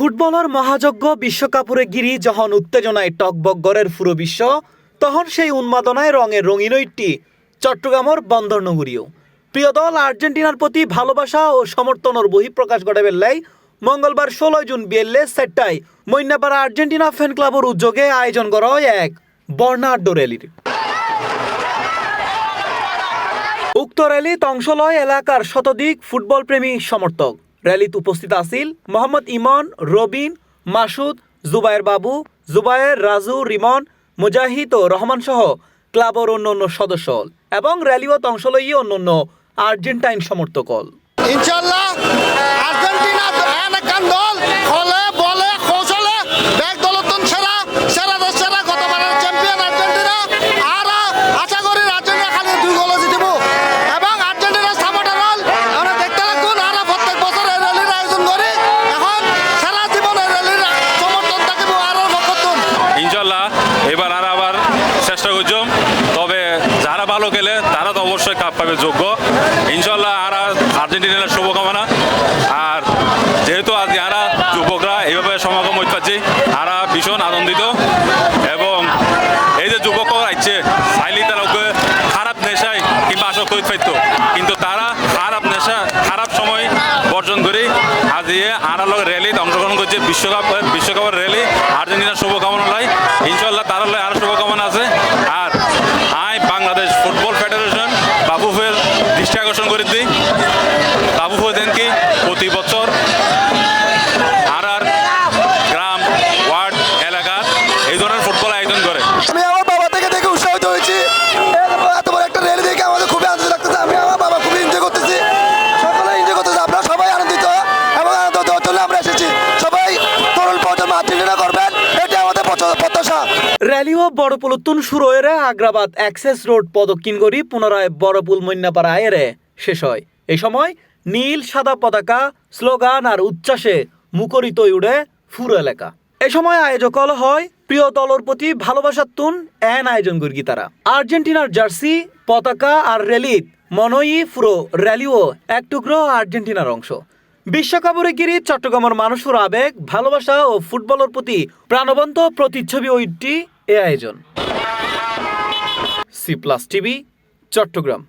ফুটবলের মহাযজ্ঞ বিশ্বকাপুরে গিরি যখন উত্তেজনায় টকবক গড়ের পুরো বিশ্ব তখন সেই উন্মাদনায় রঙের রঙিন একটি চট্টগ্রামের বন্দর নগরীও প্রিয় দল আর্জেন্টিনার প্রতি ভালোবাসা ও সমর্থনের বহিঃপ্রকাশ ঘটে বেললাই মঙ্গলবার 16 জুন বিয়েলে সেটটায় মৈনাপাড়া আর্জেন্টিনা ফ্যান ক্লাবের উদ্যোগে আয়োজন করা হয় এক বর্ণাঢ্য র্যালির। উক্ত র্যালিত অংশ লয় এলাকার শতাধিক ফুটবল প্রেমী সমর্থক। র্যালিত উপস্থিত আছিল মোহাম্মদ ইমন, রবিন, মাসুদ, জুবায়ের বাবু, জুবায়ের, রাজু, রিমন, মুজাহিদ ও রহমান সহ ক্লাবের অন্যান্য সদস্য এবং র্যালিত অংশ লইয়ে অন্যান্য আর্জেন্টাইন সমর্থক। ইনশাআল্লাহ আর্জেন্টিনা একান দল হলে বলে কৌশলে ব্যাগ দলতন সেরা সেরাদের সেরা গতবারের চ্যাম্পিয়ন আর্জেন্টিনা। আর আশা করি আর্জেন্টিনা খালি 2 গোল জিতব এবং আর্জেন্টিনার সাপোর্টার হল আমরা দেখতে রাখুন। আর প্রত্যেক বছর এই র্যালির আয়োজন করি, এখন সারা জীবন এই র্যালির সমর্থন থাকিব আর ভক্তন। ইনশাআল্লাহ এবার আর আবার চেষ্টা করছম, তবে যারা ভালো খেলে তারা তো অবশ্যই কাপ পাবে যোগ্য। ইনশাআল্লাহ আর আর্জেন্টিনার শুভকামনা। আর যেহেতু আজ যারা যুবকরা এইভাবে সমাগম হতে পারছি তারা ভীষণ আনন্দিত এবং এই যে যুবকরা আসছে চাইলেই তারা খারাপ নেশায় কিংবা আসক্ত হতে পারত, কিন্তু তারা খারাপ নেশা খারাপ সময় বর্জন করে আজ আর র্যালিতে অংশগ্রহণ করছে। বিশ্বকাপের র্যালি আর্জেন্টিনার শুভকামনা লাই। ইনশাআল্লাহ তারা আরো শুভকামনা আছে। আর বাংলাদেশ ফুটবল ফেডারেশন বাবুফের দৃষ্টি আকর্ষণ করে দিই, বাবুফে দেন কি প্রতি বছর আর গ্রাম ওয়ার্ড এলাকার এই ধরনের ফুটবল আয়োজন করে। আমি আমার বাবা থেকে দেখে উৎসাহিত হয়েছি। এত বড় একটা র্যালি দেখে আমাদের খুবই আনন্দ লাগতেছে। আমি আমার বাবা খুবই এনজয় করতেছি, সকলে এনজয় করতেছে। আমরা সবাই আনন্দিত এবং আনন্দ দেওয়ার জন্য আমরা এসেছি। সবাই তরুণ প্রজন্ম আর্জেন্টিনা করবেন, এটা আমাদের প্রত্যাশা। র্যালিও বড়পুলতুন শুরু হয়ে আগ্রাবাদ অ্যাক্সেস রোড প্রদক্ষিণ করি পুনরায় বড়পুল মৈনাপাড়া আয়েরে শেষ হয়। এই সময় নীল সাদা পতাকা, স্লোগান আর উচ্ছ্বাসে মুখরিত উড়ে পুরো এলাকা। এই সময় আয়োজক হয় প্রিয় দলের প্রতি ভালোবাসার তুন এন আয়োজন করি তারা। আর্জেন্টিনার জার্সি, পতাকা আর র্যালিত মনই পুরো র্যালিও এক টুকরো আর্জেন্টিনার অংশ। বিশ্বকাপে গিরি চট্টগ্রামের মানুষের আবেগ, ভালোবাসা ও ফুটবলের প্রতি প্রাণবন্ত প্রতিচ্ছবি ওইটি এ আয়োজন। C plus TV, Chittagong.